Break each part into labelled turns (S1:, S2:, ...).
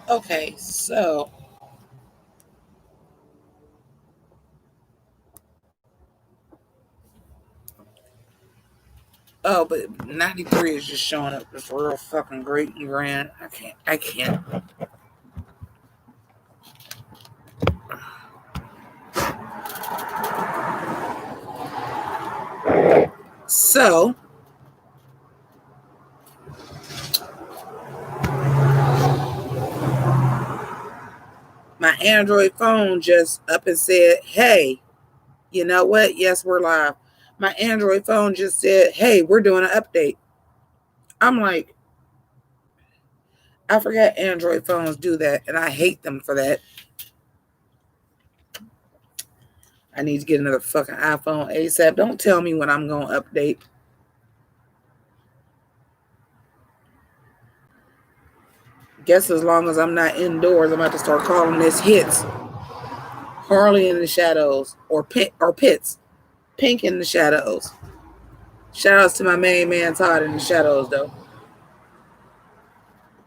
S1: Okay, so but 93 is just showing up as real fucking great and grand. I can't. So my Android phone just up and said, hey, you know what? Yes, we're live. My Android phone just said, hey, we're doing an update. I'm like, I forgot Android phones do that, and I hate them for that. I need to get another fucking iPhone ASAP. Don't tell me when I'm going to update. Guess as long as I'm not indoors, I'm about to start calling this hits. Harley in the shadows, or Pitts. Pink in the shadows. Shout outs to my main man Todd in the shadows though.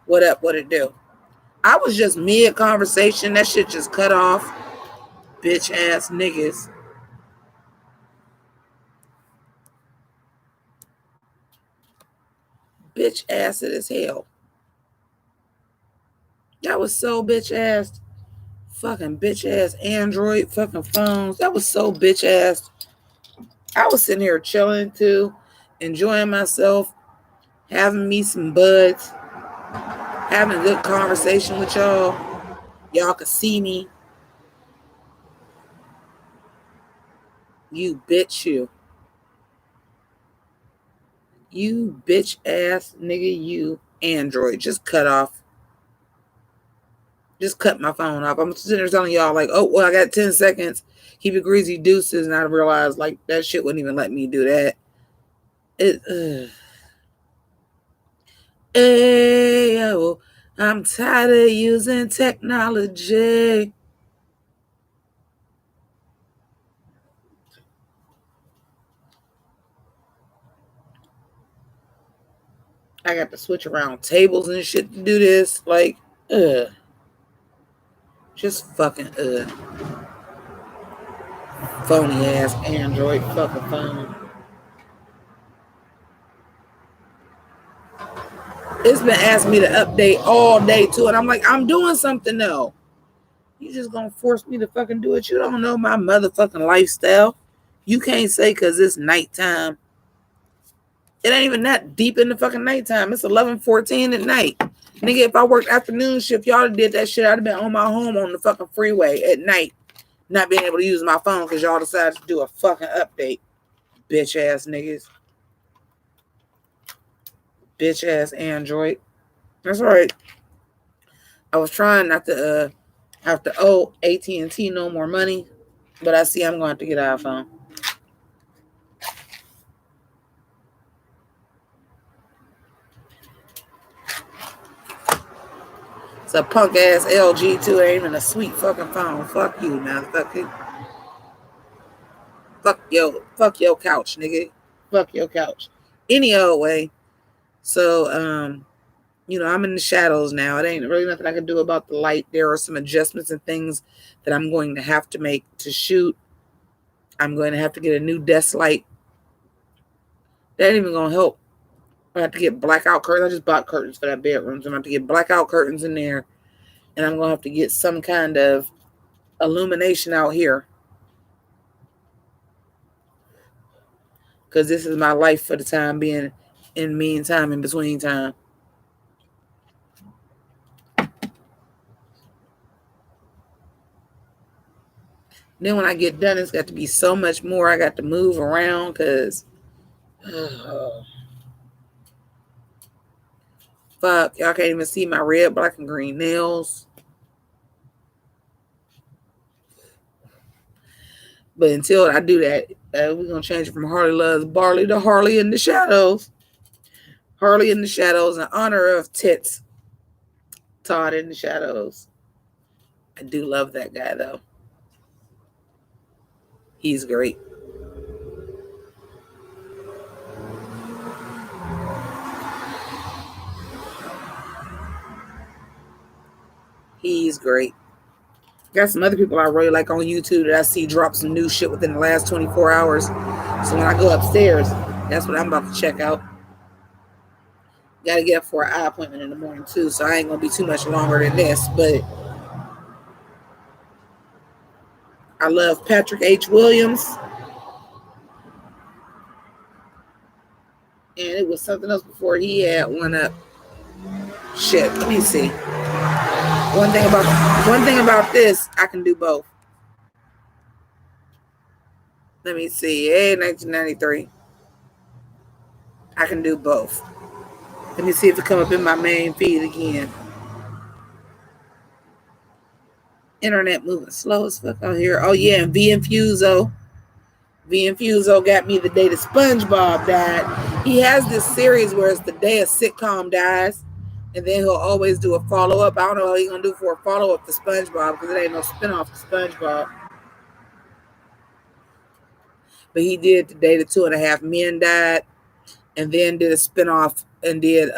S1: What up? What it do? I was just mid conversation. That shit just cut off. Bitch ass niggas. Bitch ass it as hell. That was so bitch ass. Fucking bitch ass Android fucking phones. That was so bitch ass. I was sitting here chilling too, enjoying myself, having me some buds, having a good conversation with y'all. Y'all could see me. You bitch you. You bitch ass nigga you Android. Just cut off. Just cut my phone off. I'm sitting there telling y'all like, oh well, I got 10 seconds. Keep it greasy deuces, and I realized like that shit wouldn't even let me do that. Hey yo, I'm tired of using technology. I got to switch around tables and shit to do this. Like, just fucking phony ass Android fucking phone. It's been asking me to update all day too, and I'm like, I'm doing something though. You just gonna force me to fucking do it? You don't know my motherfucking lifestyle. You can't say because it's nighttime. It ain't even that deep in the fucking nighttime. It's 11:14 at night. Nigga, if I worked afternoon shift, y'all did that shit. I'd have been on my home on the fucking freeway at night, not being able to use my phone because y'all decided to do a fucking update. Bitch ass niggas. Bitch ass Android. That's right. I was trying not to have to owe AT&T no more money, but I see I'm going to have to get an iPhone. It's a punk ass LG too. It ain't even a sweet fucking phone. Fuck you, man. Fuck you. Fuck your couch, nigga. Fuck your couch. Any old way. So, I'm in the shadows now. It ain't really nothing I can do about the light. There are some adjustments and things that I'm going to have to make to shoot. I'm going to have to get a new desk light. That ain't even gonna help. I have to get blackout curtains. I just bought curtains for that bedroom. So I'm going to have to get blackout curtains in there. And I'm going to have to get some kind of illumination out here. Because this is my life for the time being, in meantime, in between time. Then when I get done, it's got to be so much more. I got to move around because fuck, y'all can't even see my red, black, and green nails. But until I do that, we're going to change it from Harley Loves Barley to Harley in the Shadows. Harley in the Shadows in honor of Tits. Todd in the Shadows. I do love that guy, though. He's great. He's great. Got some other people I really like on YouTube that I see drop some new shit within the last 24 hours. So when I go upstairs, that's what I'm about to check out. Got to get up for an eye appointment in the morning too, so I ain't gonna be too much longer than this. But I love Patrick H. Williams, and it was something else before he had one up. Shit, let me see. One thing about this, I can do both. Let me see. Hey, 1993. I can do both. Let me see if it come up in my main feed again. Internet moving slow as fuck out here. Oh yeah, and V Infuso. V Infuso got me the day that SpongeBob died. He has this series where it's the day a sitcom dies, and then he'll always do a follow-up. I don't know how he's gonna do for a follow-up to SpongeBob because it ain't no spinoff to SpongeBob. But he did the day the 2.5 Men died, and then did a spinoff and did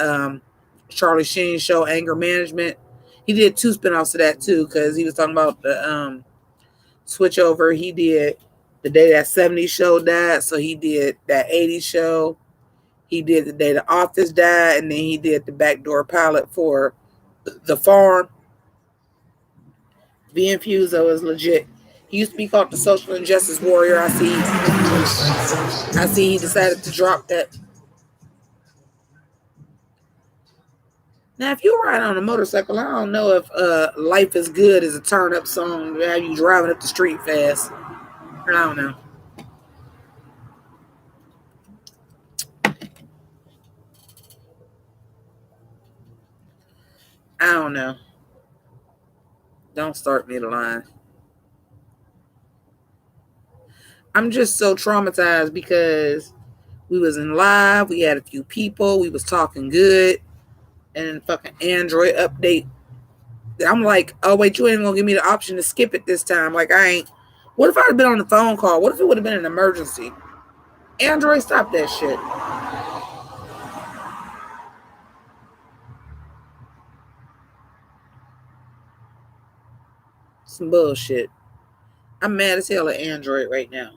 S1: Charlie Sheen's show Anger Management. He did 2 spinoffs of that too, because he was talking about the switch over. He did the day that 70s show died, so he did that 80s show. He did the day the Office died, and then he did the backdoor pilot for The Farm. V Infuso is legit. He used to be called the Social Injustice Warrior. I see he decided to drop that. Now, if you ride on a motorcycle, I don't know if Life is Good is a turn-up song to have you driving up the street fast. I don't know. I don't know. Don't start me the line. I'm just so traumatized because we was in live, we had a few people, we was talking good, and fucking Android update. I'm like, oh wait, you ain't gonna give me the option to skip it this time. Like I ain't. What if I'd have been on the phone call? What if it would have been an emergency? Android, stop that shit. Some bullshit. I'm mad as hell at Android right now.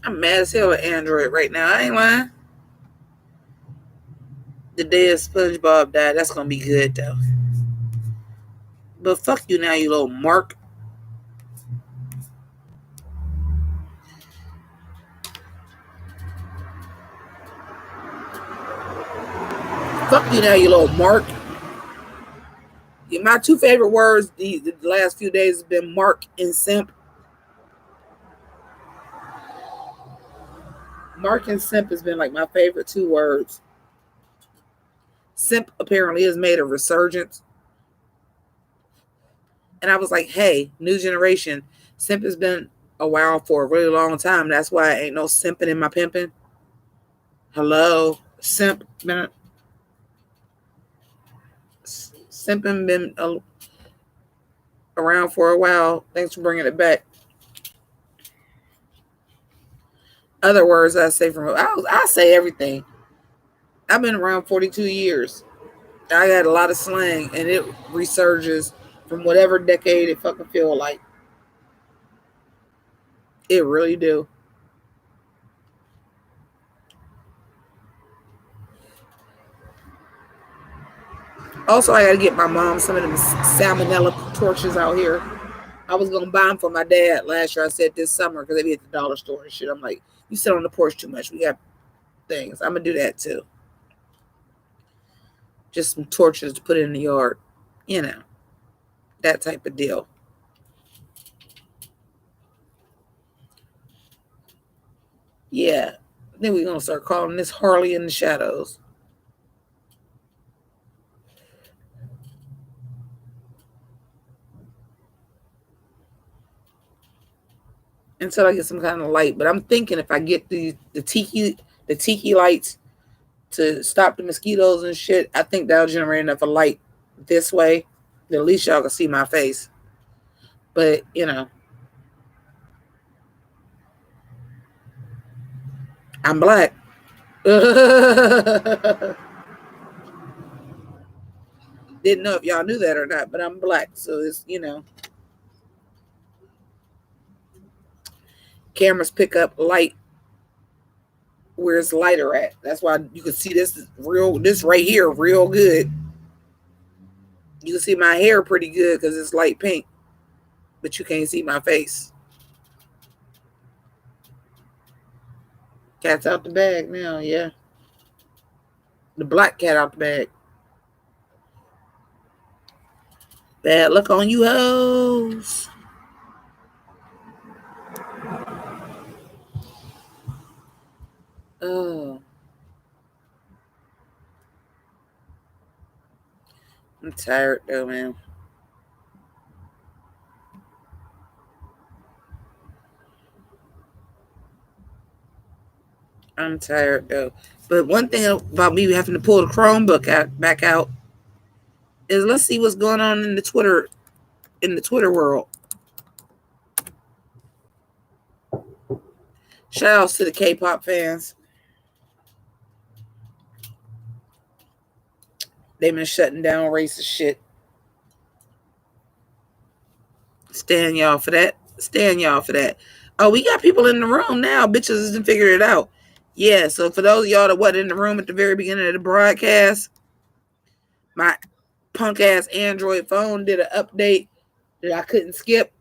S1: I'm mad as hell at Android right now. I ain't lying. The day of SpongeBob died, that's gonna be good though. But fuck you now, you little mark. Fuck you now, you little mark. My 2 favorite words the last few days has been mark and simp. Mark and simp has been like my favorite 2 words. Simp apparently has made a resurgence. And I was like, hey, new generation, simp has been a while for a really long time. That's why ain't no simping in my pimping. Hello, simp been simping been around for a while. Thanks for bringing it back. Other words I say from I say everything. I've been around 42 years. I got a lot of slang, and it resurges from whatever decade it fucking feel like. It really do. Also, I gotta get my mom some of them salmonella torches out here. I was gonna buy them for my dad last year. I said this summer because they be at the dollar store and shit. I'm like, you sit on the porch too much. We got things. I'm gonna do that too. Just some torches to put in the yard. You know, that type of deal. Yeah. Then we're gonna start calling this Harley in the Shadows. Until I get some kind of light. But I'm thinking if I get the tiki lights to stop the mosquitoes and shit, I think that'll generate enough of light this way that at least y'all can see my face. But you know, I'm black. Didn't know if y'all knew that or not, but I'm black. So it's, cameras pick up light where it's lighter at. That's why you can see this right here real good. You can see my hair pretty good because it's light pink, but you can't see my face. Cat's out the bag now, yeah. The black cat out the bag. Bad luck on you hoes. Oh, I'm tired though, man. I'm tired though. But one thing about me having to pull the Chromebook back out is let's see what's going on in the Twitter world. Shout outs to the K-pop fans. They've been shutting down racist shit. Stand y'all for that. Stand y'all for that. Oh, we got people in the room now. Bitches didn't figure it out. Yeah, so for those of y'all that wasn't in the room at the very beginning of the broadcast, my punk ass Android phone did an update that I couldn't skip.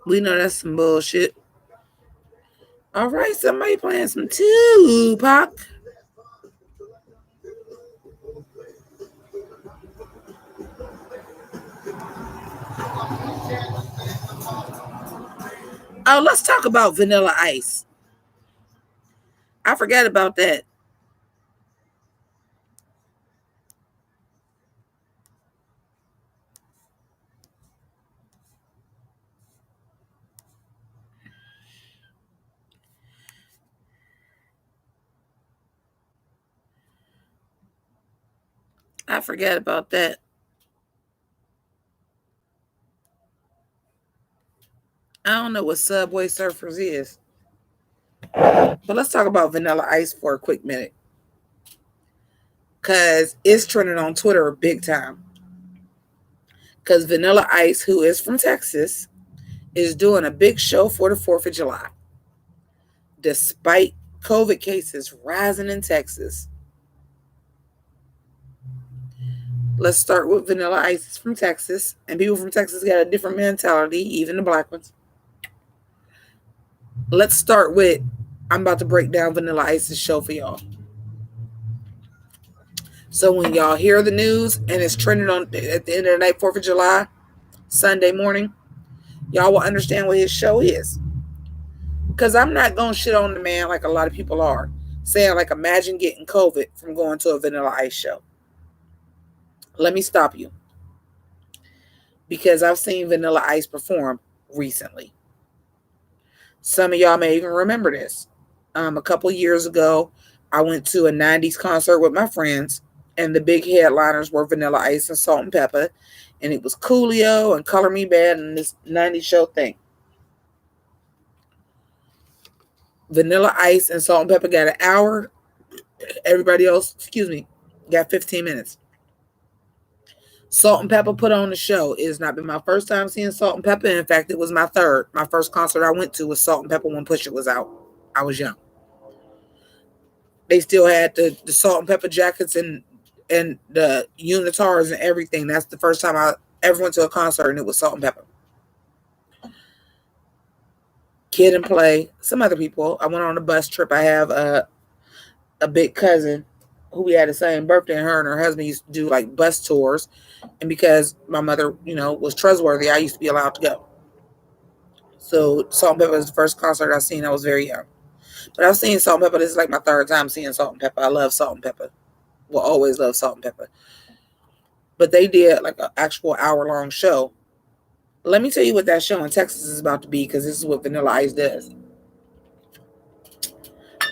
S1: We know that's some bullshit. All right, somebody playing some Tupac. Oh, let's talk about Vanilla Ice. I forgot about that. I forgot about that. I don't know what Subway Surfers is. But let's talk about Vanilla Ice for a quick minute. Because it's trending on Twitter big time. Because Vanilla Ice, who is from Texas, is doing a big show for the 4th of July. Despite COVID cases rising in Texas. Let's start with Vanilla Ice. It's from Texas. And people from Texas got a different mentality, even the black ones. Let's start with, I'm about to break down Vanilla Ice's show for y'all. So when y'all hear the news and it's trending on at the end of the night, 4th of July, Sunday morning, y'all will understand what his show is. Because I'm not going to shit on the man like a lot of people are. Saying like, imagine getting COVID from going to a Vanilla Ice show. Let me stop you. Because I've seen Vanilla Ice perform recently. Some of y'all may even remember this. A couple years ago, I went to a 90s concert with my friends. And the big headliners were Vanilla Ice and Salt and Pepper. And it was Coolio and Color Me Bad and this 90s show thing. Vanilla Ice and Salt and Pepper got an hour. Everybody else, got 15 minutes. Salt and Pepper put on the show. It has not been my first time seeing Salt and Pepper. In fact, it was my third. My first concert I went to was Salt and Pepper when Pusha was out. I was young. They still had the Salt and Pepper jackets and the unitars and everything. That's the first time I ever went to a concert and it was Salt and Pepper. Kid and Play, some other people. I went on a bus trip. I have a big cousin who we had the same birthday, and her and her husband used to do like bus tours. And because my mother, was trustworthy, I used to be allowed to go. So Salt and Pepper was the first concert I seen. I was very young. But I've seen Salt and Pepper. This is like my third time seeing Salt and Pepper. I love Salt and Pepper. Will always love Salt and Pepper. But they did like an actual hour-long show. Let me tell you what that show in Texas is about to be, because this is what Vanilla Ice does.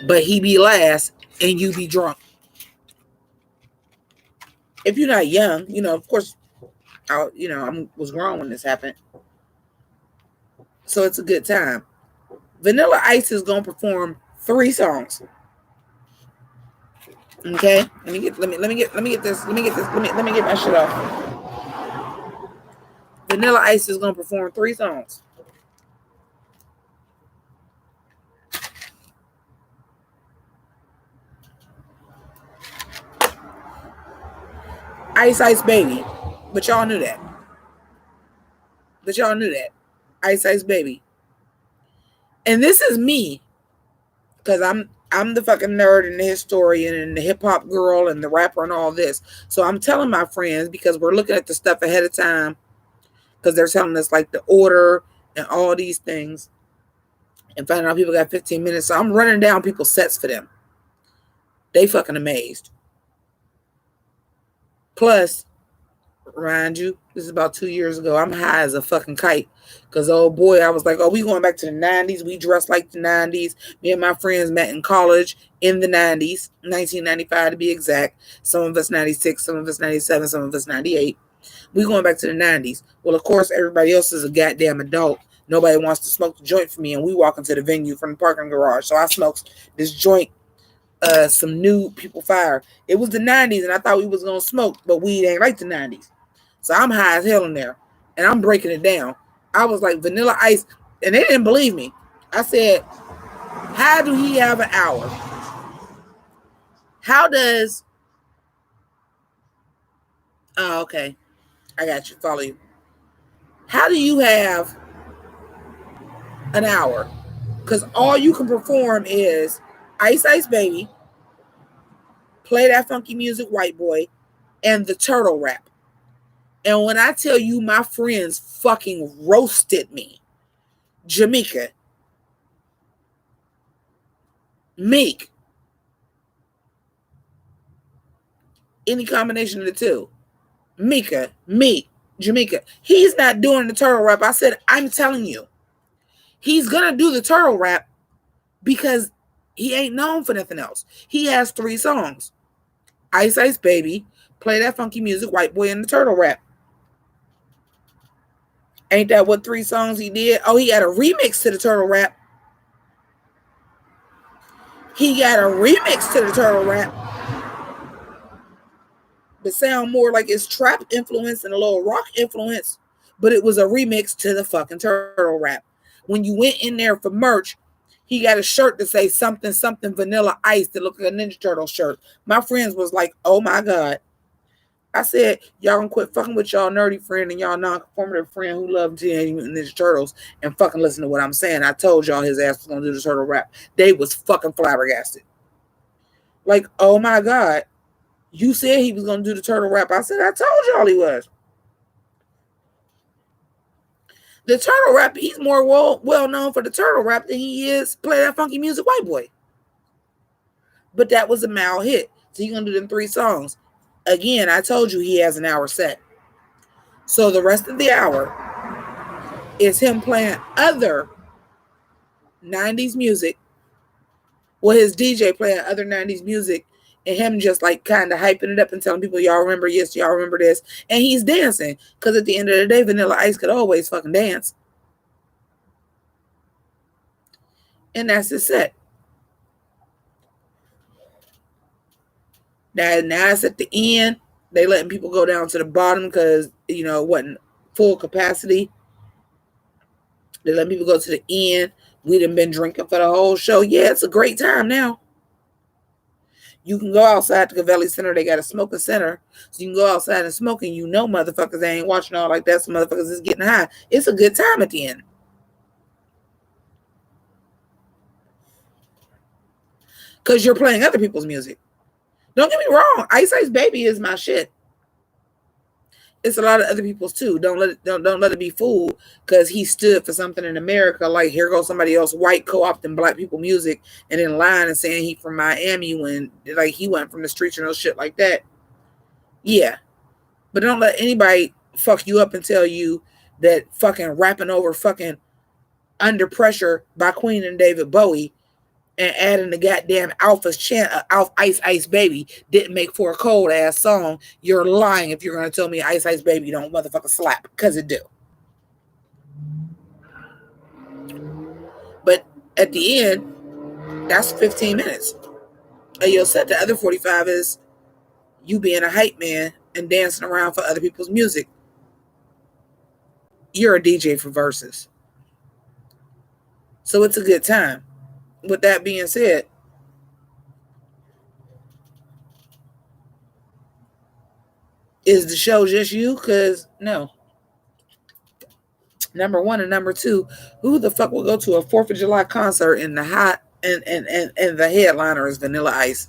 S1: But he be last and you be drunk. If you're not young, of course, I was grown when this happened. So it's a good time. Vanilla Ice is gonna perform 3 songs. Okay, let me get my shit off. Vanilla Ice is gonna perform 3 songs. Ice Ice Baby, but y'all knew that. Ice Ice Baby, and this is me, because I'm the fucking nerd and the historian and the hip hop girl and the rapper and all this. So I'm telling my friends, because we're looking at the stuff ahead of time, because they're telling us like the order and all these things, and finding out people got 15 minutes. So I'm running down people's sets for them. They fucking amazed. Plus, remind you, this is about 2 years ago. I'm high as a fucking kite. Because, oh boy, I was like, oh, we going back to the 90s. We dressed like the 90s. Me and my friends met in college in the 90s, 1995 to be exact. Some of us 96, some of us 97, some of us 98. We going back to the 90s. Well, of course, everybody else is a goddamn adult. Nobody wants to smoke the joint for me. And we walk into the venue from the parking garage. So I smoked this joint, some new people fire. It was the 90s, and I thought we was going to smoke, but weed ain't like the 90s. So I'm high as hell in there, and I'm breaking it down. I was like, Vanilla Ice, and they didn't believe me. I said, how do he have an hour? How does... Oh, okay. I got you. Follow you. How do you have an hour? Because all you can perform is Ice Ice Baby, Play That Funky Music, White Boy, and the Turtle Rap. And when I tell you my friends fucking roasted me, Jamaica, Meek, any combination of the two, Mika, Meek, Jamaica, he's not doing the turtle rap. I said, I'm telling you, he's going to do the turtle rap because he ain't known for nothing else. He has 3 songs. Ice Ice Baby, Play That Funky Music, White Boy, and the Turtle Rap. Ain't that what 3 songs he did? Oh, he had a remix to the Turtle Rap. He got a remix to the Turtle Rap that sound more like it's trap influence and a little rock influence, but it was a remix to the fucking Turtle Rap. When you went in there for merch, he got a shirt that say something Vanilla Ice that looked like a Ninja Turtle shirt. My friends was like, oh my God. I said, y'all gonna quit fucking with y'all nerdy friend and y'all non-conformative friend who love Teenage Mutant Ninja Turtles and fucking listen to what I'm saying. I told y'all his ass was gonna do the turtle rap. They was fucking flabbergasted. Like, oh my God. You said he was gonna do the turtle rap. I said, I told y'all he was. The turtle rap, he's more well known for the turtle rap than he is Play That Funky Music, White Boy. But that was a mal hit. So he's gonna do them 3 songs. Again, I told you he has an hour set. So the rest of the hour is him playing other 90s music. Well, his DJ playing other 90s music and him just like kind of hyping it up and telling people, y'all remember, yes, y'all remember this. And he's dancing. Because at the end of the day, Vanilla Ice could always fucking dance. And that's his set. Now it's at the end. They letting people go down to the bottom because, you know, it wasn't full capacity. They letting people go to the end. We done been drinking for the whole show. Yeah, it's a great time now. You can go outside to Cavelli Center. They got a smoking center. So you can go outside and smoke, and you know motherfuckers ain't watching all like that. So motherfuckers is getting high. It's a good time at the end. Because you're playing other people's music. Don't get me wrong. Ice Ice Baby is my shit. It's a lot of other people's too. Don't let it be fooled because he stood for something in America. Like here goes somebody else white co-opting black people music and then lying and saying he from Miami when like he went from the streets or no shit like that. Yeah, but don't let anybody fuck you up and tell you that fucking rapping over fucking Under Pressure by Queen and David Bowie and adding the goddamn Alpha's chant of Ice Ice Baby didn't make for a cold ass song. You're lying if you're going to tell me Ice Ice Baby don't motherfucker slap, because it do. But at the end, that's 15 minutes. And you'll set the other 45 is you being a hype man and dancing around for other people's music. You're a DJ for verses. So it's a good time. With that being said, is the show just you? Because no. Number one and number two, who the fuck will go to a 4th of July concert in the hot and the headliner is Vanilla Ice?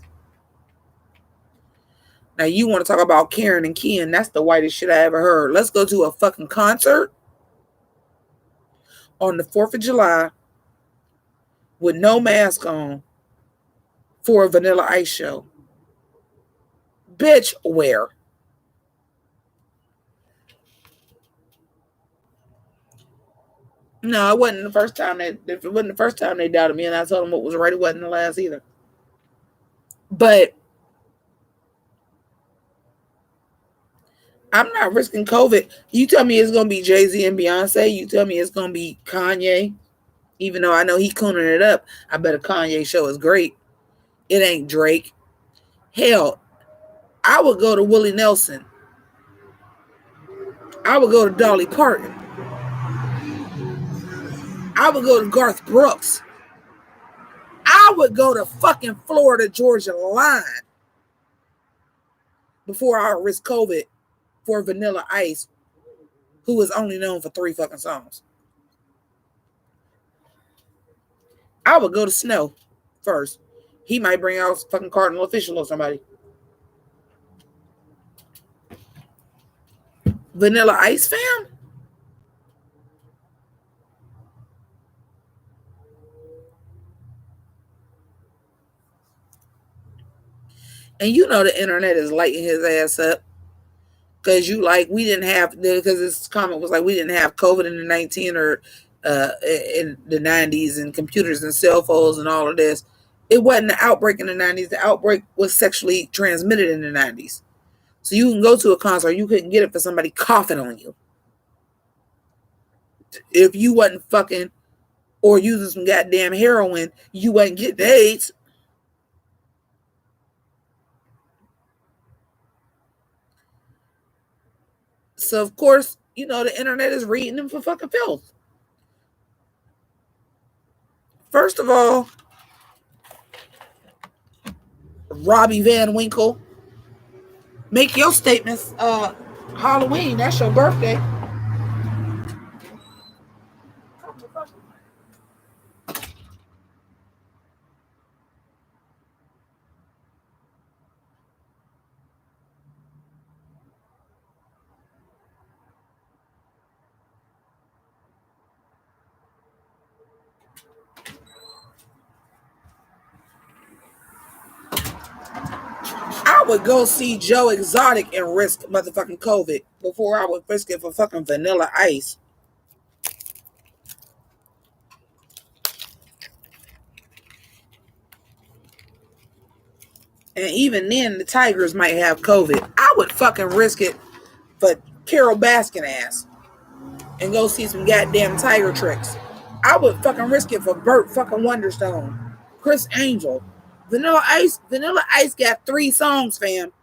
S1: Now you want to talk about Karen and Ken? That's the whitest shit I ever heard. Let's go to a fucking concert on the 4th of July with no mask on for a Vanilla Ice show. Bitch, where? No, it wasn't the first time if it wasn't the first time they doubted me and I told them what was right, it wasn't the last either. But I'm not risking COVID. You tell me it's gonna be Jay-Z and Beyonce. You tell me it's gonna be Kanye. Even though I know he cooning it up, I bet a Kanye show is great. It ain't Drake. Hell, I would go to Willie Nelson. I would go to Dolly Parton. I would go to Garth Brooks. I would go to fucking Florida Georgia Line before I risk COVID for Vanilla Ice, who is only known for 3 fucking songs. I would go to Snow first. He might bring out fucking Cardinal Official or somebody. Vanilla Ice, fam? And you know the internet is lighting his ass up. Because we didn't have, because this comment was like, we didn't have COVID in the 19 or in the 90s and computers and cell phones and all of this. It wasn't an outbreak in the 90s. The outbreak was sexually transmitted in the 90s. So you can go to a concert, you couldn't get it for somebody coughing on you. If you wasn't fucking or using some goddamn heroin, you wouldn't get the AIDS. So, of course, the internet is reading them for fucking filth. First of all, Robbie Van Winkle, make your statements. Halloween, that's your birthday. I would go see Joe Exotic and risk motherfucking COVID before I would risk it for fucking Vanilla Ice. And even then, the Tigers might have COVID. I would fucking risk it for Carol Baskin ass and go see some goddamn Tiger tricks. I would fucking risk it for Burt fucking Wonderstone, Chris Angel. Vanilla Ice got 3 songs, fam.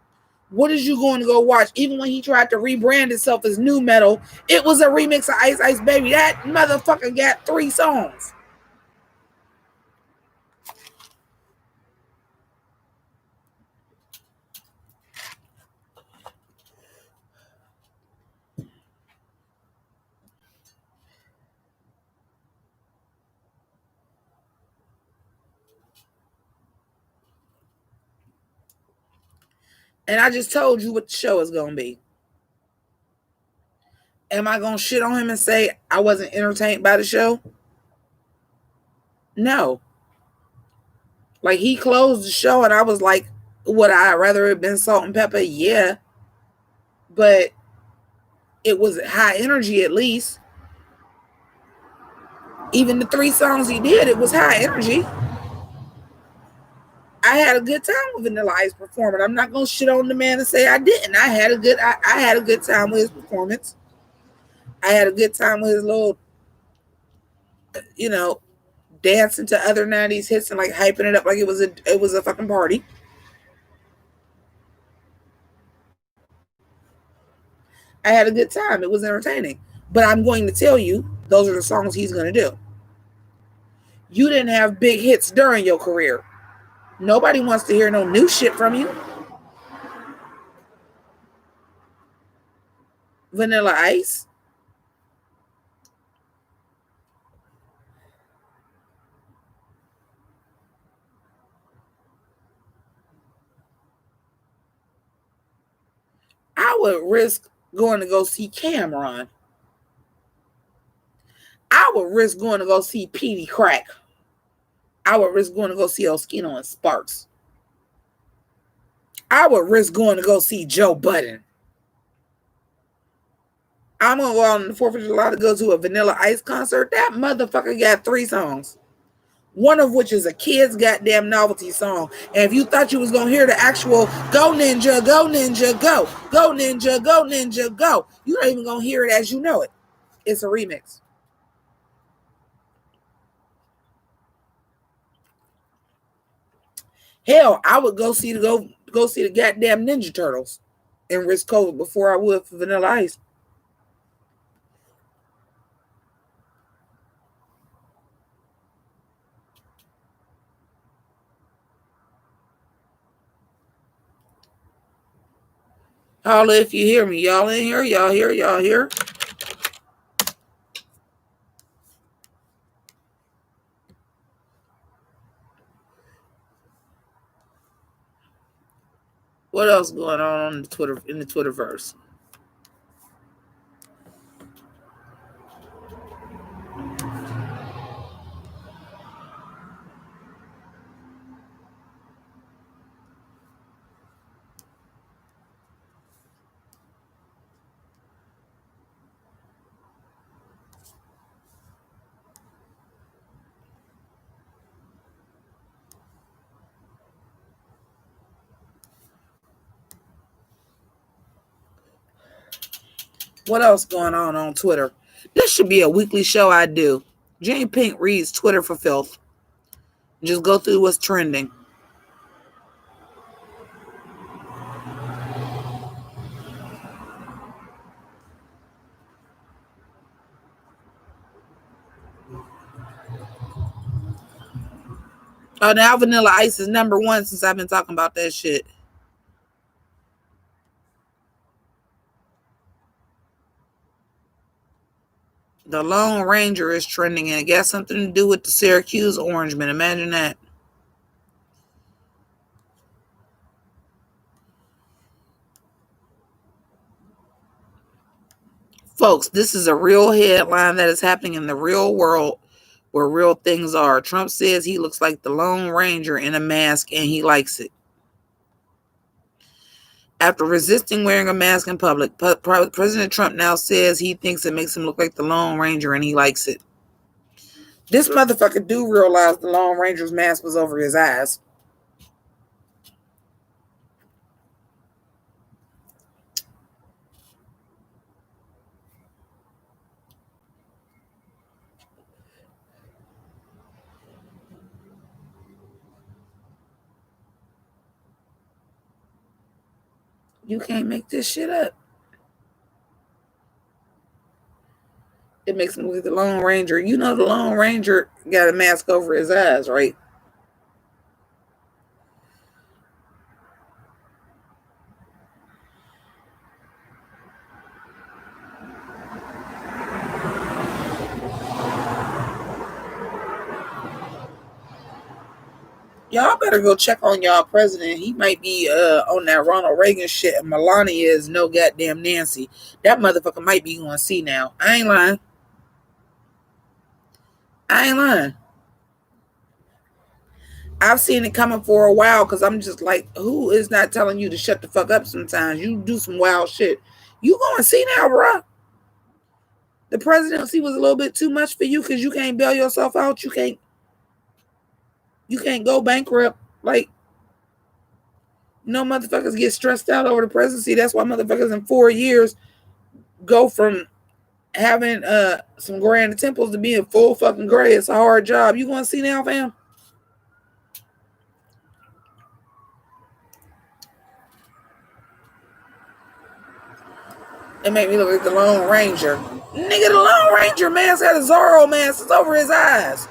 S1: What is you going to go watch? Even when he tried to rebrand himself as new metal, it was a remix of Ice Ice Baby. That motherfucker got 3 songs. And I just told you what the show is going to be. Am I going to shit on him and say I wasn't entertained by the show? No. Like, he closed the show and I was like, would I rather have been Salt and Pepper? Yeah. But it was high energy at least. Even the 3 songs he did, it was high energy. I had a good time with Vanilla Ice performing. I'm not gonna shit on the man and say I didn't. I had a good time with his performance. I had a good time with his little, dancing to other 90s hits and like hyping it up like it was a fucking party. I had a good time. It was entertaining. But I'm going to tell you, those are the songs he's going to do. You didn't have big hits during your career. Nobody wants to hear no new shit from you. Vanilla Ice. I would risk going to go see Cameron. I would risk going to go see Petey Crack. I would risk going to go see Oskino and Sparks. I would risk going to go see Joe Budden. I'm going to go on the 4th of July to go to a Vanilla Ice concert. That motherfucker got 3 songs. One of which is a kid's goddamn novelty song. And if you thought you was going to hear the actual Go Ninja, Go Ninja, Go, Go Ninja, Go Ninja, Go, you're not even going to hear it as you know it. It's a remix. Hell, I would go see the goddamn Ninja Turtles and risk COVID before I would for Vanilla Ice. Harley, if you hear me, y'all in here, y'all here. What else going on the Twitterverse? What else going on Twitter? This should be a weekly show I do. Jimmi Pynk reads Twitter for filth. Just go through what's trending. Oh, now Vanilla Ice is number 1 since I've been talking about that shit. The Lone Ranger is trending, and it got something to do with the Syracuse Orangemen. Imagine that. Folks, this is a real headline that is happening in the real world where real things are. Trump says he looks like the Lone Ranger in a mask and he likes it. After resisting wearing a mask in public, President Trump now says he thinks it makes him look like the Lone Ranger and he likes it. This motherfucker do realize the Lone Ranger's mask was over his eyes. You can't make this shit up. It makes him look like the Lone Ranger. You know the Lone Ranger got a mask over his eyes, right? Y'all better go check on y'all president. He might be on that Ronald Reagan shit, and Melania is no goddamn Nancy. That motherfucker might be going to see now. I ain't lying. I've seen it coming for a while because I'm just like, who is not telling you to shut the fuck up sometimes? You do some wild shit. You going to see now, bro? The presidency was a little bit too much for you because you can't bail yourself out. You can't go bankrupt. Like, no motherfuckers get stressed out over the presidency. That's why motherfuckers in 4 years go from having some grand temples to be in full fucking gray. It's a hard job. You want to see now, fam? It made me look like the Lone Ranger. Nigga, the Lone Ranger mask had a Zorro mask. It's over his eyes.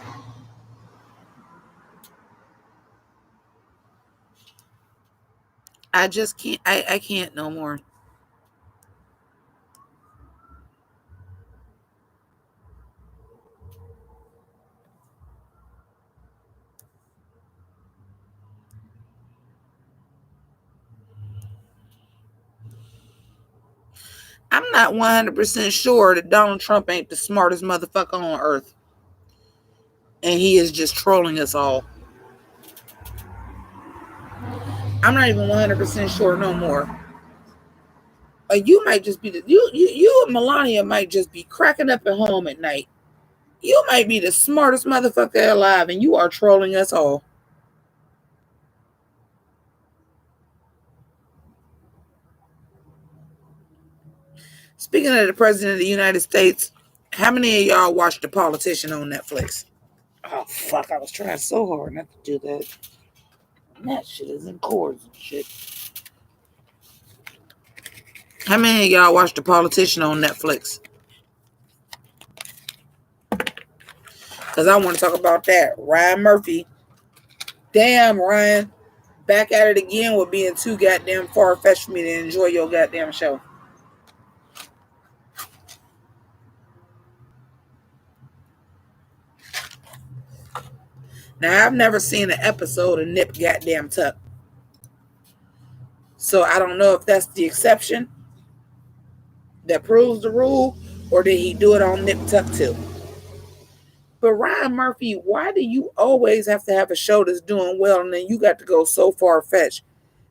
S1: I just can't. I can't no more. I'm not 100% sure that Donald Trump ain't the smartest motherfucker on earth. And he is just trolling us all. I'm not even 100% sure no more. You might just be you and Melania might just be cracking up at home at night. You might be the smartest motherfucker alive, and you are trolling us all. Speaking of the president of the United States, how many of y'all watched The Politician on Netflix? Oh fuck! I was trying so hard not to do that. And that shit is in chords and shit. How many of y'all watched The Politician on Netflix? Because I want to talk about that. Ryan Murphy. Damn, Ryan. Back at it again with being too goddamn far-fetched for me to enjoy your goddamn show. Now, I've never seen an episode of Nip Goddamn Tuck. So I don't know if that's the exception that proves the rule, or did he do it on Nip Tuck too? But Ryan Murphy, why do you always have to have a show that's doing well and then you got to go so far-fetched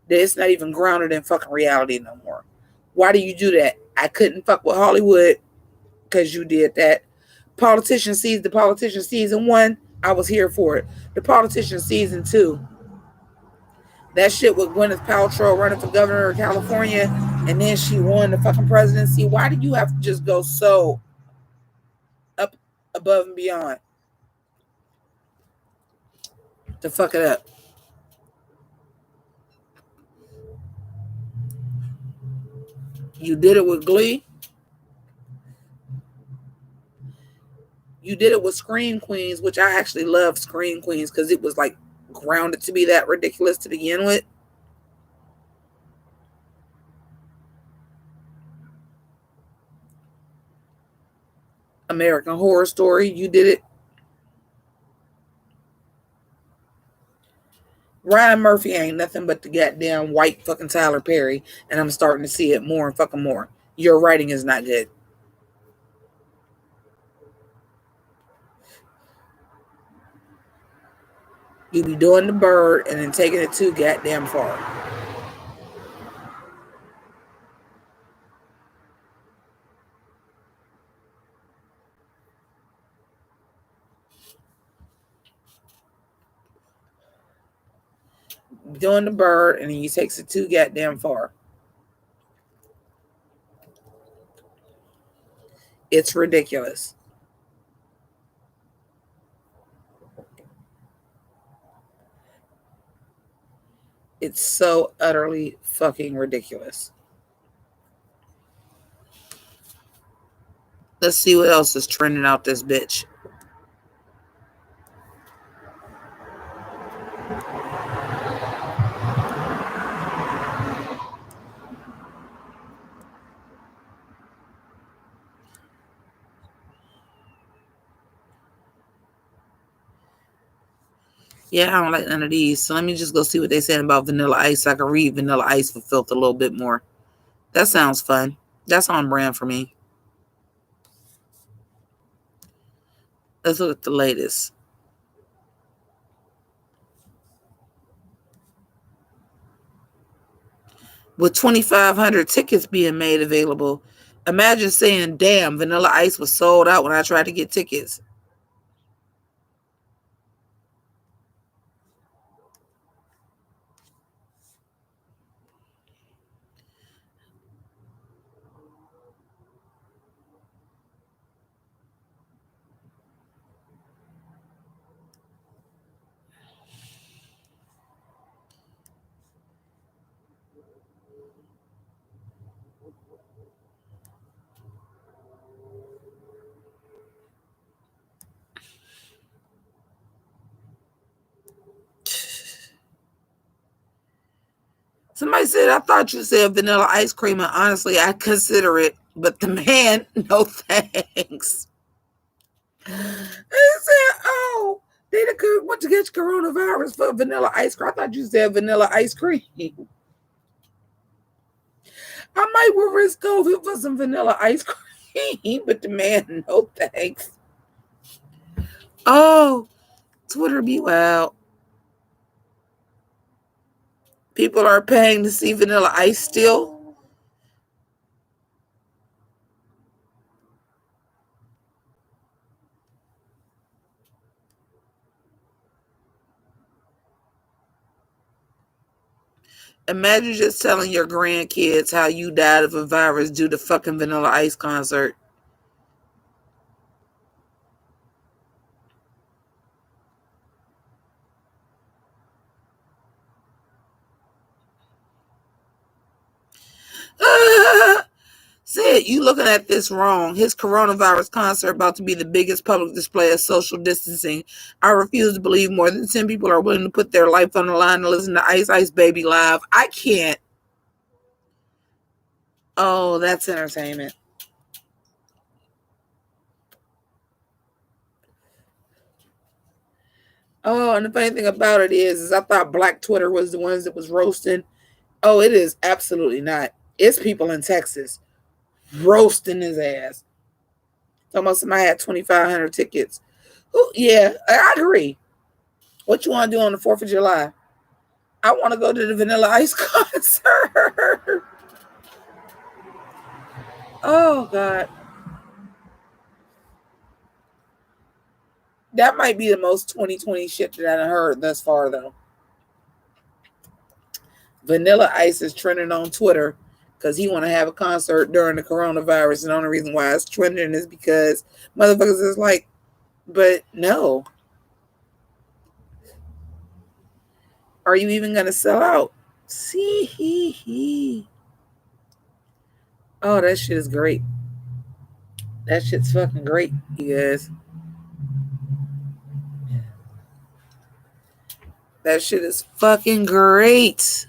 S1: that it's not even grounded in fucking reality no more? Why do you do that? I couldn't fuck with Hollywood because you did that. The Politician season 1, I was here for it. The Politician season 2, that shit with Gwyneth Paltrow running for governor of California, and then she won the fucking presidency. Why did you have to just go so up above and beyond to fuck it up? You did it with Glee. You did it with Scream Queens, which I actually love Scream Queens because it was like grounded to be that ridiculous to begin with. American Horror Story, you did it. Ryan Murphy ain't nothing but the goddamn white fucking Tyler Perry, and I'm starting to see it more and fucking more. Your writing is not good. You be doing the bird and then taking it too goddamn far. Doing the bird and then you takes it too goddamn far. It's ridiculous. It's so utterly fucking ridiculous. Let's see what else is trending out this bitch. Yeah, I don't like none of these. So let me just go see what they saying about Vanilla Ice. So I can read Vanilla Ice for filth a little bit more. That sounds fun. That's on brand for me. Let's look at the latest. With 2,500 tickets being made available, imagine saying, damn, Vanilla Ice was sold out when I tried to get tickets. Somebody said, I thought you said vanilla ice cream, and honestly, I consider it, but the man, no thanks. They said, oh, they went to get coronavirus for vanilla ice cream. I thought you said vanilla ice cream. I might will risk COVID for some vanilla ice cream, but the man, no thanks. Oh, Twitter be wild. People are paying to see vanilla ice still. Imagine just telling your grandkids how you died of a virus due to fucking Vanilla Ice concert. Sid, you looking at this wrong. His coronavirus concert about to be the biggest public display of social distancing. I refuse to believe more than 10 people are willing to put their life on the line to listen to Ice Ice Baby live. I can't. Oh, that's entertainment. Oh, and the funny thing about it is I thought Black Twitter was the ones that was roasting. Oh, it is absolutely not. It's people in Texas roasting his ass. Talking about somebody had 2,500 tickets. Ooh, yeah, I agree. What you want to do on the 4th of July? I want to go to the Vanilla Ice concert. Oh, God. That might be the most 2020 shit that I've heard thus far, though. Vanilla Ice is trending on Twitter because he want to have a concert during the coronavirus. And the only reason why it's trending is because motherfuckers is like, but no. Are you even going to sell out? See. Oh, that shit is great. That shit's fucking great, you guys. That shit is fucking great.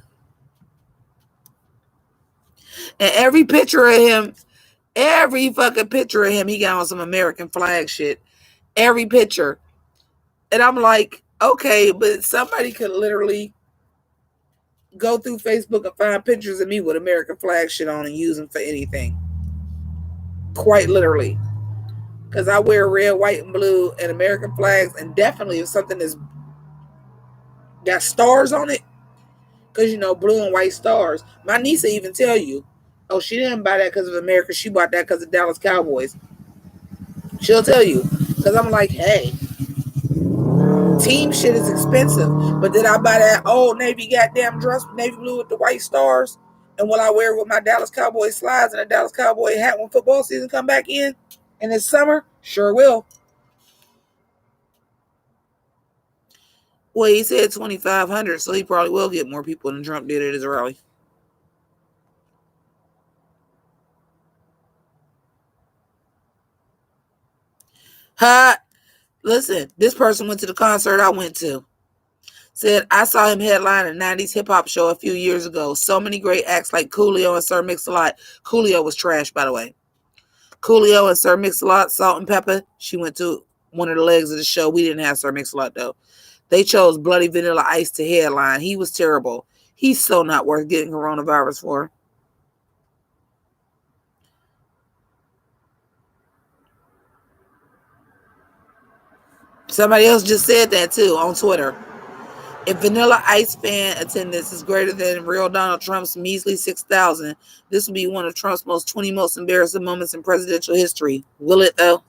S1: And every picture of him, every fucking picture of him, he got on some American flag shit. Every picture. And I'm like, okay, but somebody could literally go through Facebook and find pictures of me with American flag shit on and use them for anything. Quite literally. Because I wear red, white, and blue and American flags. And definitely if something is got stars on it, because you know, blue and white stars. My niece will even tell you, oh, she didn't buy that because of America. She bought that because of Dallas Cowboys. She'll tell you. Because I'm like, hey, team shit is expensive. But did I buy that old Navy goddamn dress, navy blue with the white stars? And will I wear it with my Dallas Cowboys slides and a Dallas Cowboy hat when football season come back in? And it's summer? Sure will. Well, he said 2,500, so he probably will get more people than Trump did at his rally. Ha! Listen, this person went to the concert I went to. Said, I saw him headline a 90s hip hop show a few years ago. So many great acts like Coolio and Sir Mix-a-Lot. Coolio was trash, by the way. Coolio and Sir Mix-a-Lot, Salt and Pepper. She went to one of the legs of the show. We didn't have Sir Mix-a-Lot, though. They chose Bloody Vanilla Ice to headline. He was terrible. He's so not worth getting coronavirus for. Somebody else just said that, too, on Twitter. If Vanilla Ice fan attendance is greater than real Donald Trump's measly 6,000, this will be one of Trump's most 20 most embarrassing moments in presidential history. Will it, though?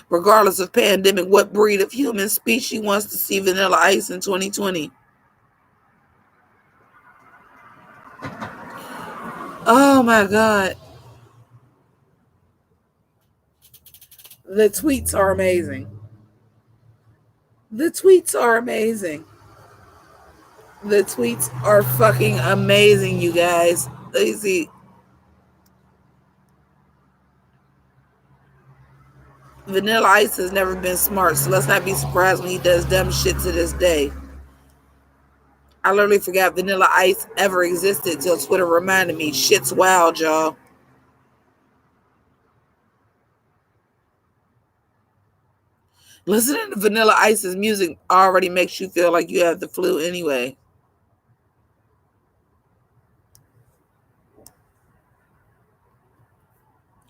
S1: Regardless of pandemic, what breed of human species wants to see Vanilla Ice in 2020? Oh, my God. The tweets are amazing. The tweets are amazing. The tweets are fucking amazing, you guys. Let me see. Vanilla Ice has never been smart, so let's not be surprised when he does dumb shit to this day. I literally forgot Vanilla Ice ever existed till Twitter reminded me. Shit's wild, y'all. Listening to Vanilla Ice's music already makes you feel like you have the flu anyway.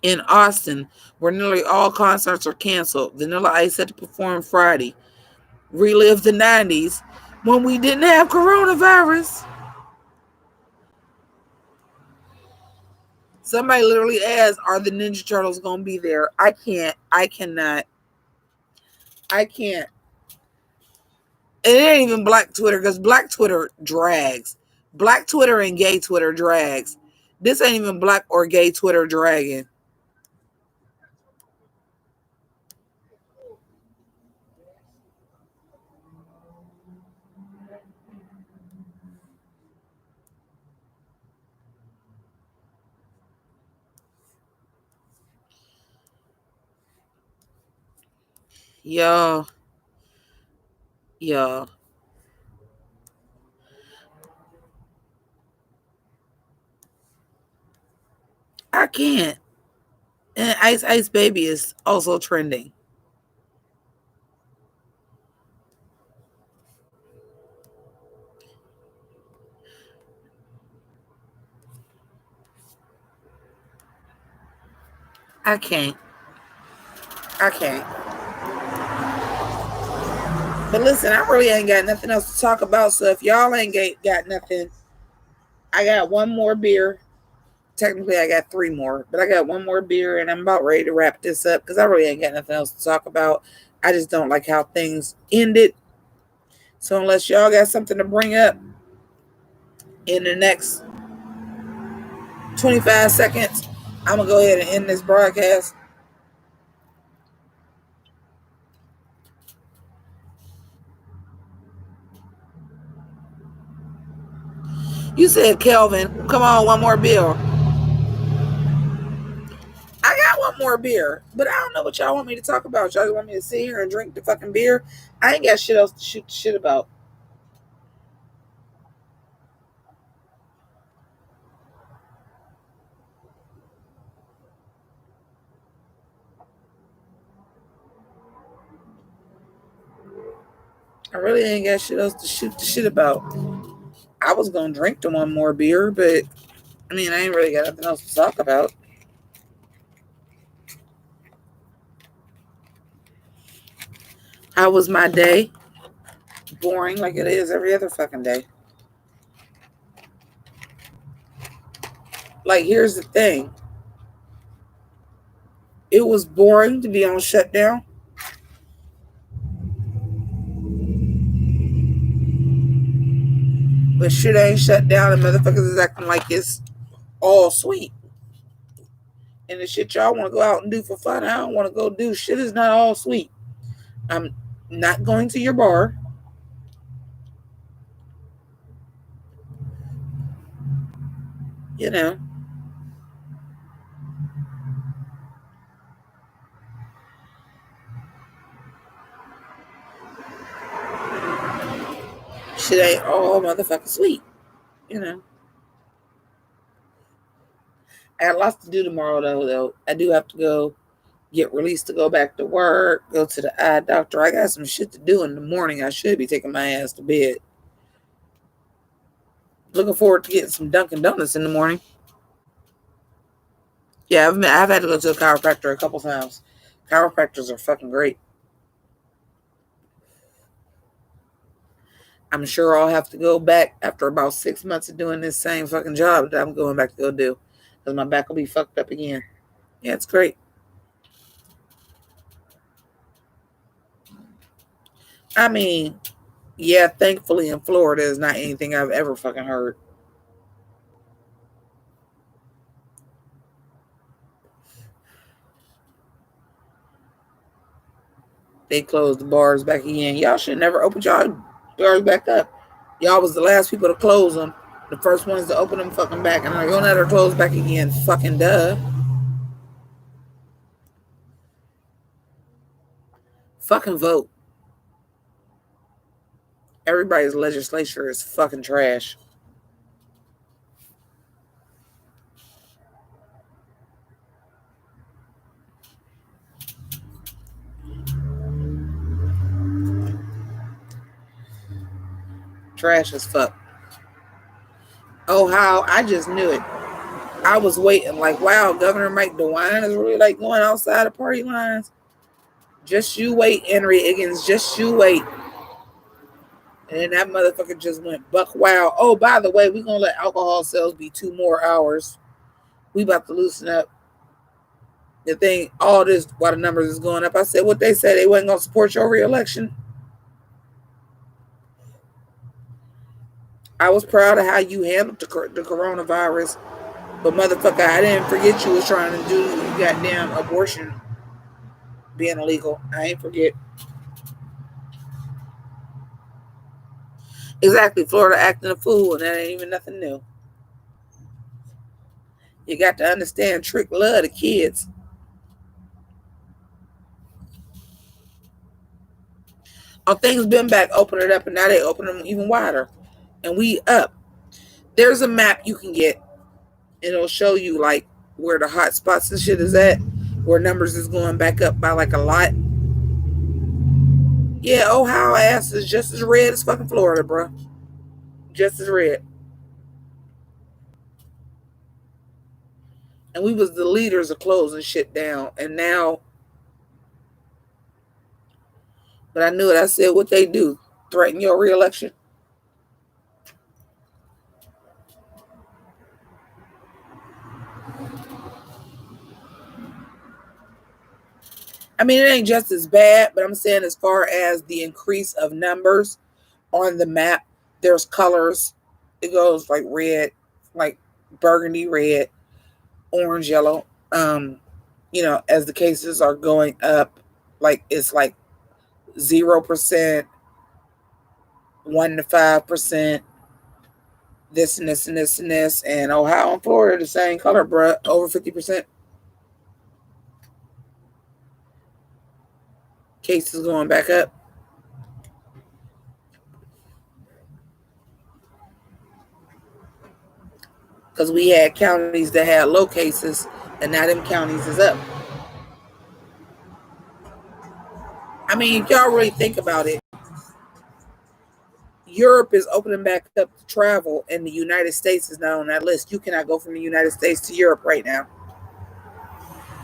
S1: In Austin, where nearly all concerts are canceled, Vanilla Ice had to perform Friday. Relive the 90s when we didn't have coronavirus. Somebody literally asked, are the Ninja Turtles going to be there? I can't. I cannot. I can't. It ain't even Black Twitter because Black Twitter drags. Black Twitter and gay Twitter drags. This ain't even Black or gay Twitter dragging. Y'all. Y'all. I can't. And Ice Ice Baby is also trending. I can't. I can't. But listen, I really ain't got nothing else to talk about. So if y'all ain't got nothing, I got one more beer. Technically, I got three more, but I got one more beer and I'm about ready to wrap this up because I really ain't got nothing else to talk about. I just don't like how things ended. So unless y'all got something to bring up in the next 25 seconds, I'm going to go ahead and end this broadcast. You said, Kelvin, come on, one more beer. I got one more beer, but I don't know what y'all want me to talk about. Y'all want me to sit here and drink the fucking beer? I ain't got shit else to shoot shit about. I really ain't got shit else to shoot the shit about. I was gonna drink the one more beer, but I mean, I ain't really got nothing else to talk about. How was my day? Boring like it is every other fucking day. Like, here's the thing. It was boring to be on shutdown. But shit ain't shut down and motherfuckers is acting like it's all sweet. And the shit y'all want to go out and do for fun, I don't want to go do. Shit is not all sweet. I'm not going to your bar. You know. Shit ain't all motherfucking sweet. You know. I got lots to do tomorrow though. I do have to go get released to go back to work, go to the eye doctor. I got some shit to do in the morning. I should be taking my ass to bed. Looking forward to getting some Dunkin' Donuts in the morning. Yeah, I've had to go to a chiropractor a couple times. Chiropractors are fucking great. I'm sure I'll have to go back after about 6 months of doing this same fucking job that I'm going back to go do. Because my back will be fucked up again. Yeah, it's great. I mean, yeah, thankfully in Florida is not anything I've ever fucking heard. They closed the bars back again. Y'all should never open y'all bars back up. Y'all was the last people to close them. The first ones to open them fucking back. And I'm like, oh, now they're closed back again. Fucking duh. Fucking vote. Everybody's legislature is fucking trash. Trash as fuck. Oh, how I just knew it. I was waiting, like, wow, Governor Mike DeWine is really like going outside of party lines. Just you wait, Henry Higgins. Just you wait. And then that motherfucker just went buck wild. Oh, by the way, we're gonna let alcohol sales be 2 more hours. We about to loosen up. The thing, all this while the numbers is going up. I said what they said, they wasn't gonna support your reelection. I was proud of how you handled the coronavirus. But motherfucker, I didn't forget you was trying to do goddamn abortion being illegal. I ain't forget. Exactly. Florida acting a fool, and that ain't even nothing new. You got to understand, Trick love the kids. Oh, things been back, open it up, and now they open them even wider. And we up. There's a map you can get. It'll show you like where the hot spots and shit is at, where numbers is going back up by like a lot. Yeah, Ohio ass is just as red as fucking Florida, bro. Just as red. And we was the leaders of closing shit down. And now, but I knew it. I said what they do. Threaten your reelection. I mean, it ain't just as bad, but I'm saying as far as the increase of numbers on the map, there's colors. It goes like red, like burgundy red, orange, yellow. As the cases are going up, like it's like 0%, 1 to 5%, this and this and this and this. And Ohio and Florida the same color, bruh, over 50%. Cases going back up. Because we had counties that had low cases, and now them counties is up. I mean, if y'all really think about it, Europe is opening back up to travel, and the United States is not on that list. You cannot go from the United States to Europe right now.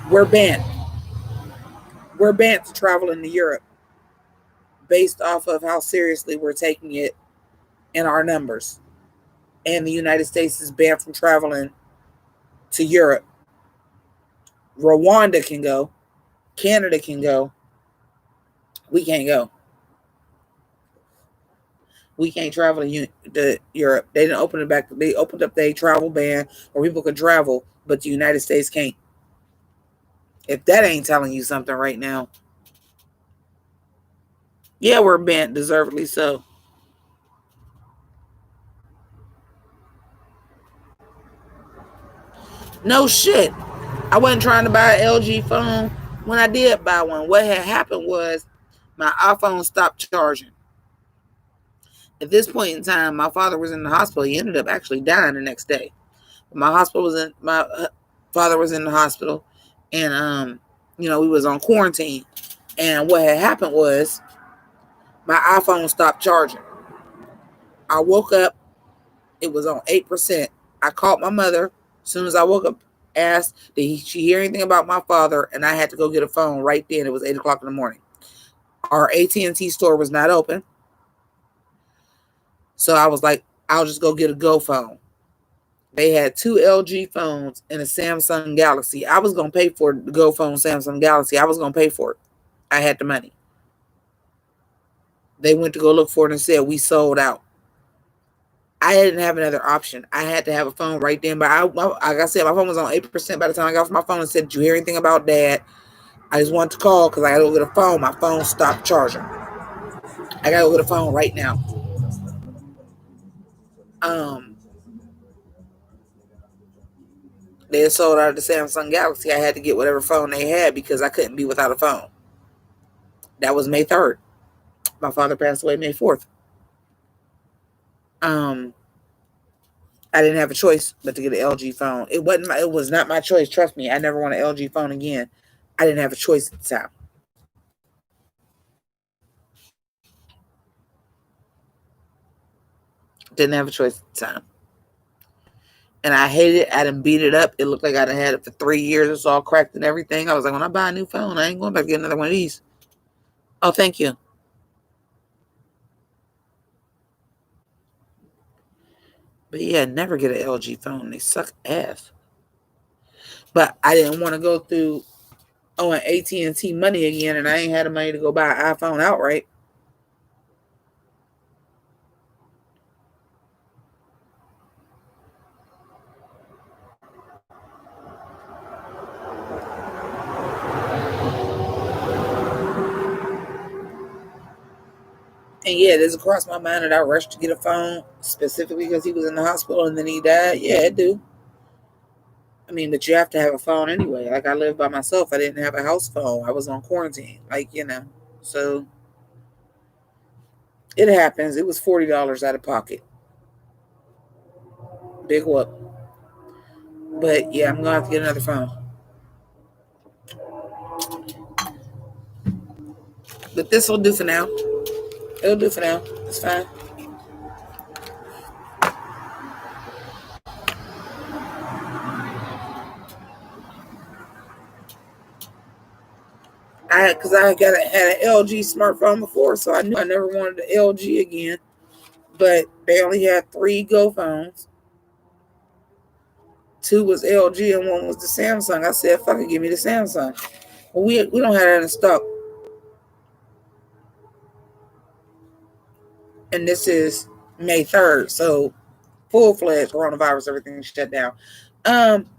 S1: We're banned. We're banned to travel into Europe based off of how seriously we're taking it in our numbers. And the United States is banned from traveling to Europe. Rwanda can go. Canada can go. We can't go. We can't travel to Europe. They didn't open it back. They opened up their travel ban where people could travel, but the United States can't. If that ain't telling you something right now. Yeah, we're banned, deservedly so. No shit. I wasn't trying to buy an LG phone. When I did buy one, what had happened was my iPhone stopped charging. At this point in time, my father was in the hospital. He ended up actually dying the next day. My father was in the hospital, and we was on quarantine. And what had happened was my iPhone stopped charging. I woke up, it was on 8%. I called my mother as soon as I woke up, asked, did she hear anything about my father? And I had to go get a phone right then. It was 8 o'clock in the morning. Our AT&T store was not open. So I was like, I'll just go get a Go phone. They had 2 LG phones and a Samsung Galaxy. I was going to pay for the Go phone Samsung Galaxy. I was going to pay for it. I had the money. They went to go look for it and said, we sold out. I didn't have another option. I had to have a phone right then. But like I said, my phone was on 8% by the time I got off my phone and said, did you hear anything about Dad? I just wanted to call because I got to go get a phone. My phone stopped charging. I got to go get a phone right now. They had sold out of the Samsung Galaxy. I had to get whatever phone they had because I couldn't be without a phone. That was May 3rd. My father passed away May 4th. I didn't have a choice but to get an LG phone. It was not my choice. Trust me, I never want an LG phone again. I didn't have a choice at the time. Didn't have a choice at the time. And I hated it. I done beat it up. It looked like I'd had it for 3 years. It's all cracked and everything. I was like, when I buy a new phone, I ain't going back to get another one of these. Oh, thank you. But yeah, never get an LG phone. They suck ass. But I didn't want to go through owing AT&T money again, and I ain't had the money to go buy an iPhone outright. And yeah, does it cross my mind that I rushed to get a phone specifically because he was in the hospital and then he died? Yeah, it do. I mean, but you have to have a phone anyway. Like I lived by myself. I didn't have a house phone. I was on quarantine. So it happens. It was $40 out of pocket. Big whoop. But yeah, I'm gonna have to get another phone. But this will do for now. It'll do for now. It's fine. Had an LG smartphone before, so I knew I never wanted an LG again. But they only had 3 Go phones. 2 was LG and 1 was the Samsung. I said, "Fuck it, give me the Samsung." Well, we don't have that in stock, and this is May 3rd, so full fledged coronavirus, everything shut down. Um,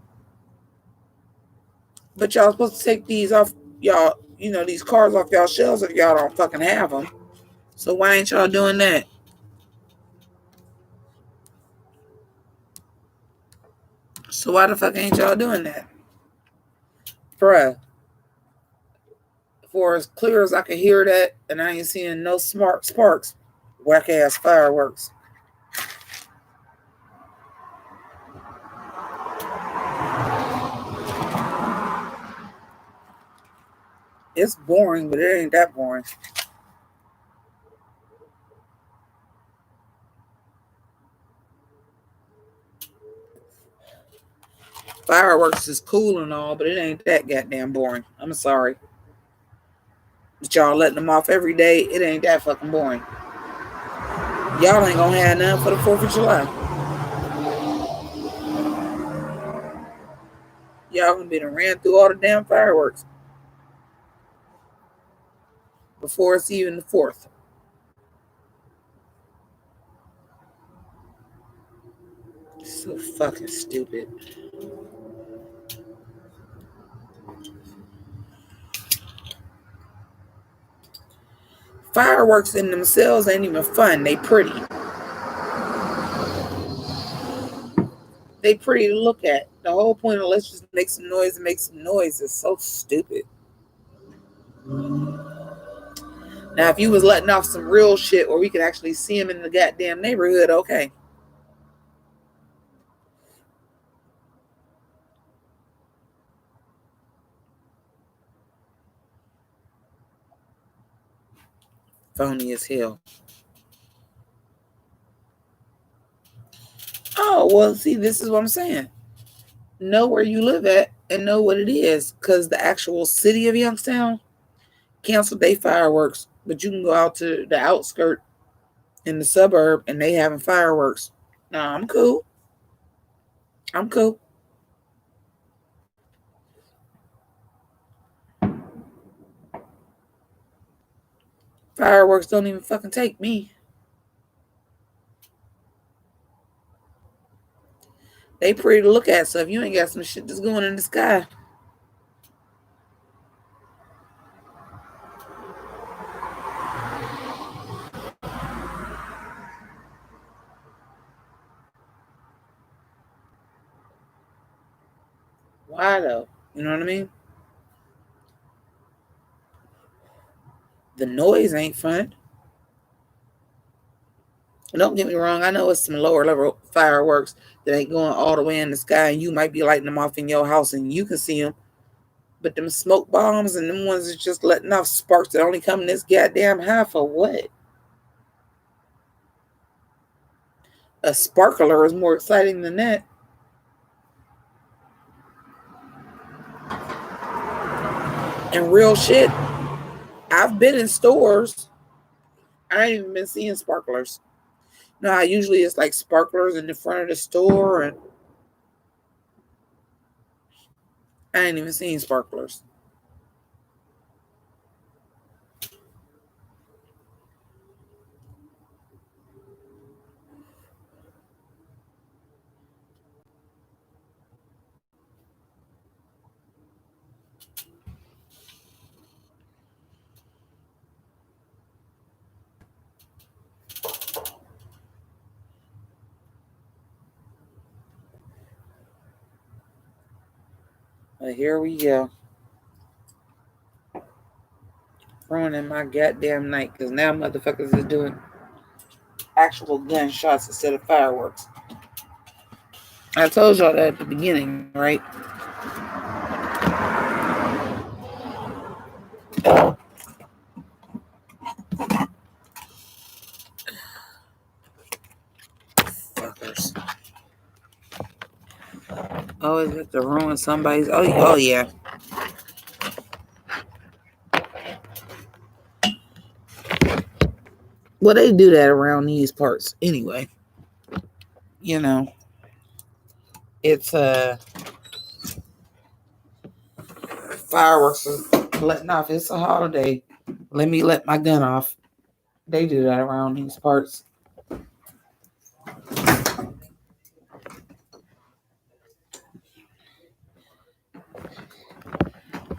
S1: but y'all supposed to take these off y'all, these cars off y'all shelves if y'all don't fucking have them. So why ain't y'all doing that? So why the fuck ain't y'all doing that, bruh? For as clear as I can hear that, and I ain't seeing no smart sparks, whack ass fireworks. It's boring, but it ain't that boring. Fireworks is cool and all, but it ain't that goddamn boring. I'm sorry. But y'all letting them off every day, it ain't that fucking boring. Y'all ain't gonna have none for the 4th of July. Y'all gonna be done ran through all the damn fireworks before it's even the 4th. So fucking stupid. Fireworks in themselves ain't even fun. They pretty. They pretty to look at. The whole point of let's just make some noise and make some noise is so stupid. Now, if you was letting off some real shit where we could actually see them in the goddamn neighborhood, okay. Phony as hell. Oh, well, see, this is what I'm saying. Know where you live at and know what it is. Because the actual city of Youngstown canceled their fireworks. But you can go out to the outskirt in the suburb and they having fireworks. Nah, I'm cool. I'm cool. Fireworks don't even fucking take me. They pretty to look at, so if you ain't got some shit that's going in the sky, why though? You know what I mean? The noise ain't fun. Don't get me wrong. I know it's some lower level fireworks that ain't going all the way in the sky, and you might be lighting them off in your house and you can see them. But them smoke bombs and them ones that's just letting off sparks that only come in this goddamn high for what? A sparkler is more exciting than that. And real shit, I've been in stores. I ain't even been seeing sparklers. No, I usually it's like sparklers in the front of the store, and I ain't even seen sparklers. But here we go. Ruining my goddamn night because now motherfuckers is doing actual gunshots instead of fireworks. I told y'all that at the beginning, right? Fuckers. Always have to ruin somebody's. Oh yeah. Well, they do that around these parts anyway. You know, it's fireworks is letting off. It's a holiday. Let me let my gun off. They do that around these parts.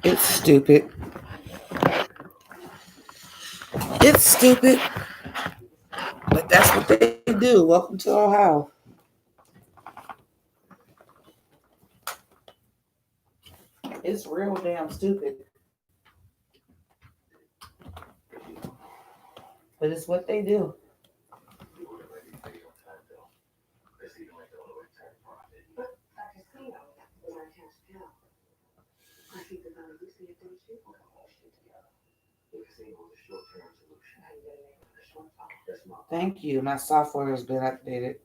S1: It's stupid. It's stupid. But that's what they do. Welcome to Ohio. It's real damn stupid. But it's what they do. Thank you. My software has been updated.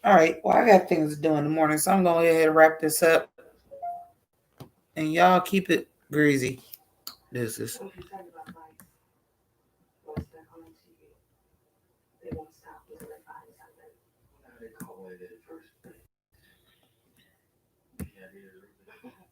S1: All right. Well, I got things to do in the morning, so I'm going to go ahead and wrap this up. And y'all keep it greasy. This is.